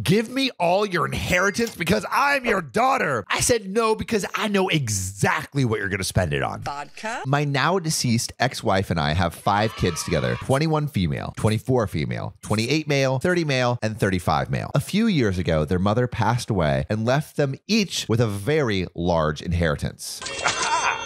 give me all your inheritance because I'm your daughter. I said no because I know exactly what you're going to spend it on. Vodka? My now deceased ex-wife and I have 5 kids together, 21 female, 24 female, 28 male, 30 male, and 35 male. A few years ago, their mother passed away and left them each with a very large inheritance.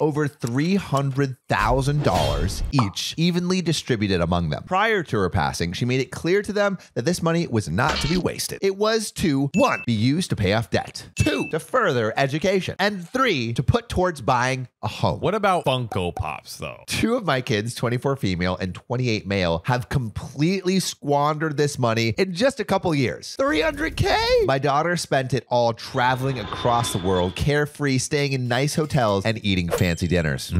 Over $300,000 each, evenly distributed among them. Prior to her passing, she made it clear to them that this money was not to be wasted. It was to 1, be used to pay off debt, 2, to further education, and 3, to put towards buying a home. What about Funko Pops, though? 2 of my kids, 24 female and 28 male, have completely squandered this money in just a couple years. $300K! My daughter spent it all traveling across the world, carefree, staying in nice hotels, and eating fancy dinners.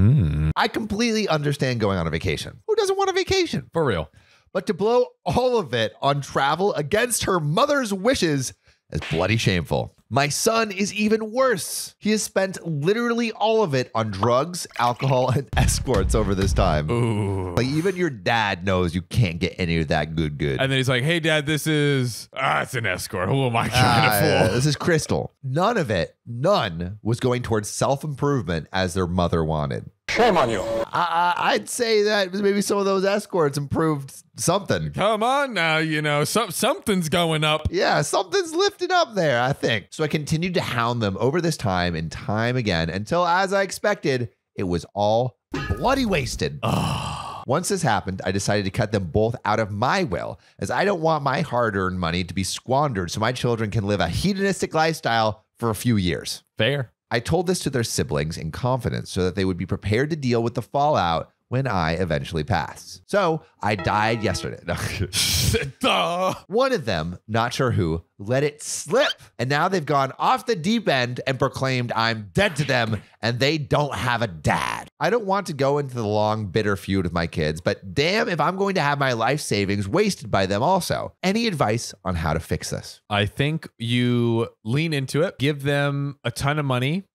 I completely understand going on a vacation. Who doesn't want a vacation? For real. But to blow all of it on travel against her mother's wishes is bloody shameful. My son is even worse. He has spent literally all of it on drugs, alcohol, and escorts over this time. Ooh. Like even your dad knows you can't get any of that good. And then he's like, hey, Dad, this is... it's an escort. Who am I trying to fool? This is Crystal. None was going towards self-improvement as their mother wanted. Shame on you. I'd say that maybe some of those escorts improved something. Come on now, you know, something's going up. Yeah, something's lifted up there, I think. So I continued to hound them over this time and time again until, as I expected, it was all bloody wasted. Once this happened, I decided to cut them both out of my will, as I don't want my hard-earned money to be squandered so my children can live a hedonistic lifestyle for a few years. Fair. I told this to their siblings in confidence so that they would be prepared to deal with the fallout when I eventually pass. So I died yesterday. Duh. One of them, not sure who, let it slip. And now they've gone off the deep end and proclaimed I'm dead to them and they don't have a dad. I don't want to go into the long, bitter feud with my kids, but damn if I'm going to have my life savings wasted by them also. Any advice on how to fix this? I think you lean into it, give them a ton of money,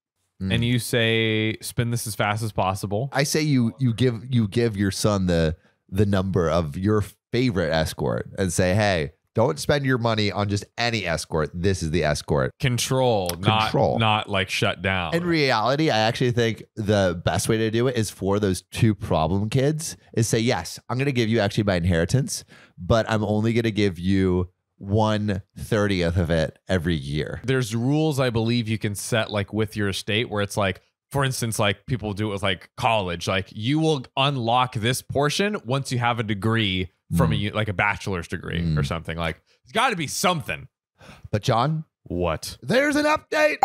and you say, spend this as fast as possible. I say you give your son the number of your favorite escort and say, hey, don't spend your money on just any escort. This is the escort. Control. Not like shut down. In reality, I actually think the best way to do it is for those 2 problem kids is say, yes, I'm going to give you actually my inheritance, but I'm only going to give you 1/30 of it every year. There's rules I believe you can set like with your estate where it's like, for instance, like people do it with like college, like you will unlock this portion once you have a degree from like a bachelor's degree or something. Like it's got to be something. But John, what? There's an update.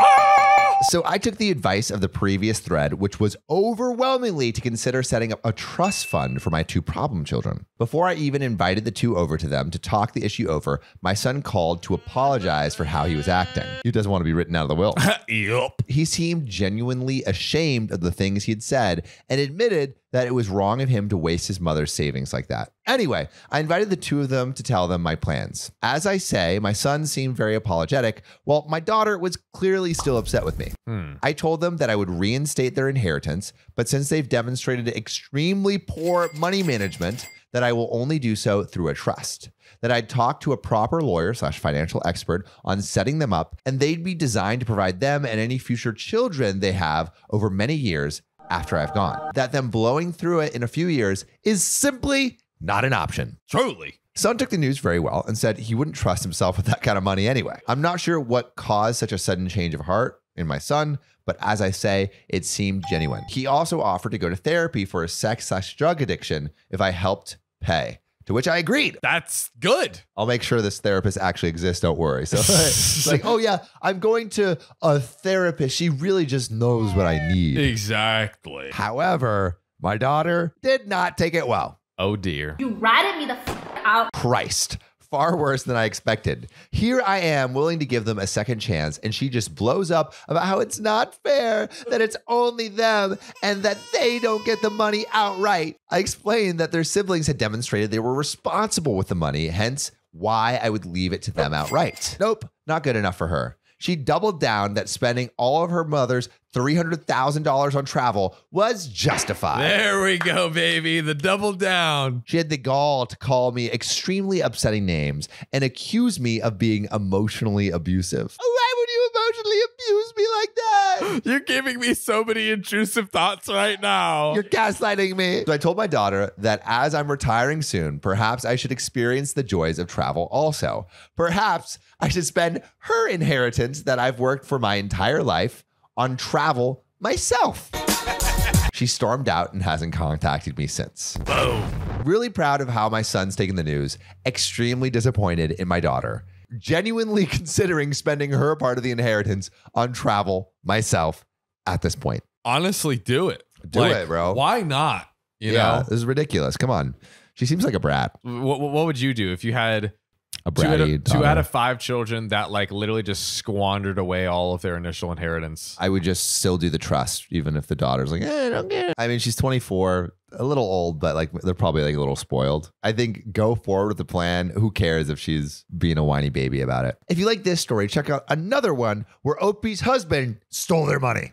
So I took the advice of the previous thread, which was overwhelmingly to consider setting up a trust fund for my 2 problem children. Before I even invited the 2 over to them to talk the issue over, my son called to apologize for how he was acting. He doesn't want to be written out of the will. Yup. He seemed genuinely ashamed of the things he'd said and admitted that it was wrong of him to waste his mother's savings like that. Anyway, I invited the 2 of them to tell them my plans. As I say, my son seemed very apologetic, while my daughter was clearly still upset with me. I told them that I would reinstate their inheritance, but since they've demonstrated extremely poor money management, that I will only do so through a trust. That I'd talk to a proper lawyer/financial expert on setting them up, and they'd be designed to provide them and any future children they have over many years after I've gone. That them blowing through it in a few years is simply not an option. Truly. Son took the news very well and said he wouldn't trust himself with that kind of money anyway. I'm not sure what caused such a sudden change of heart in my son, but as I say, it seemed genuine. He also offered to go to therapy for his sex/drug addiction if I helped pay, to which I agreed. That's good. I'll make sure this therapist actually exists, don't worry. So it's like, oh yeah, I'm going to a therapist. She really just knows what I need. Exactly. However, my daughter did not take it well. Oh dear. You ratted me the out. Christ. Far worse than I expected. Here I am willing to give them a second chance, and she just blows up about how it's not fair, that it's only them, and that they don't get the money outright. I explained that their siblings had demonstrated they were responsible with the money, hence why I would leave it to them outright. Nope, not good enough for her. She doubled down that spending all of her mother's $300,000 on travel was justified. There we go, baby. The double down. She had the gall to call me extremely upsetting names and accuse me of being emotionally abusive. Why would you emotionally abuse me like that? You're giving me so many intrusive thoughts right now. You're gaslighting me. So I told my daughter that as I'm retiring soon, perhaps I should experience the joys of travel also. Perhaps I should spend her inheritance that I've worked for my entire life on travel myself. She stormed out and hasn't contacted me since. Boom. Really proud of how my son's taken the news. Extremely disappointed in my daughter. Genuinely considering spending her part of the inheritance on travel myself at this point. Honestly, do it. Do it, bro. Why not? You Yeah, know, this is ridiculous. Come on. She seems like a brat. what would you do if you had A two bratty out of 5 children that like literally just squandered away all of their initial inheritance? I would just still do the trust, even if the daughter's like, I don't get it. I mean, she's 24, a little old, but like they're probably like a little spoiled. I think go forward with the plan. Who cares if she's being a whiny baby about it? If you like this story, check out another one where Opie's husband stole their money.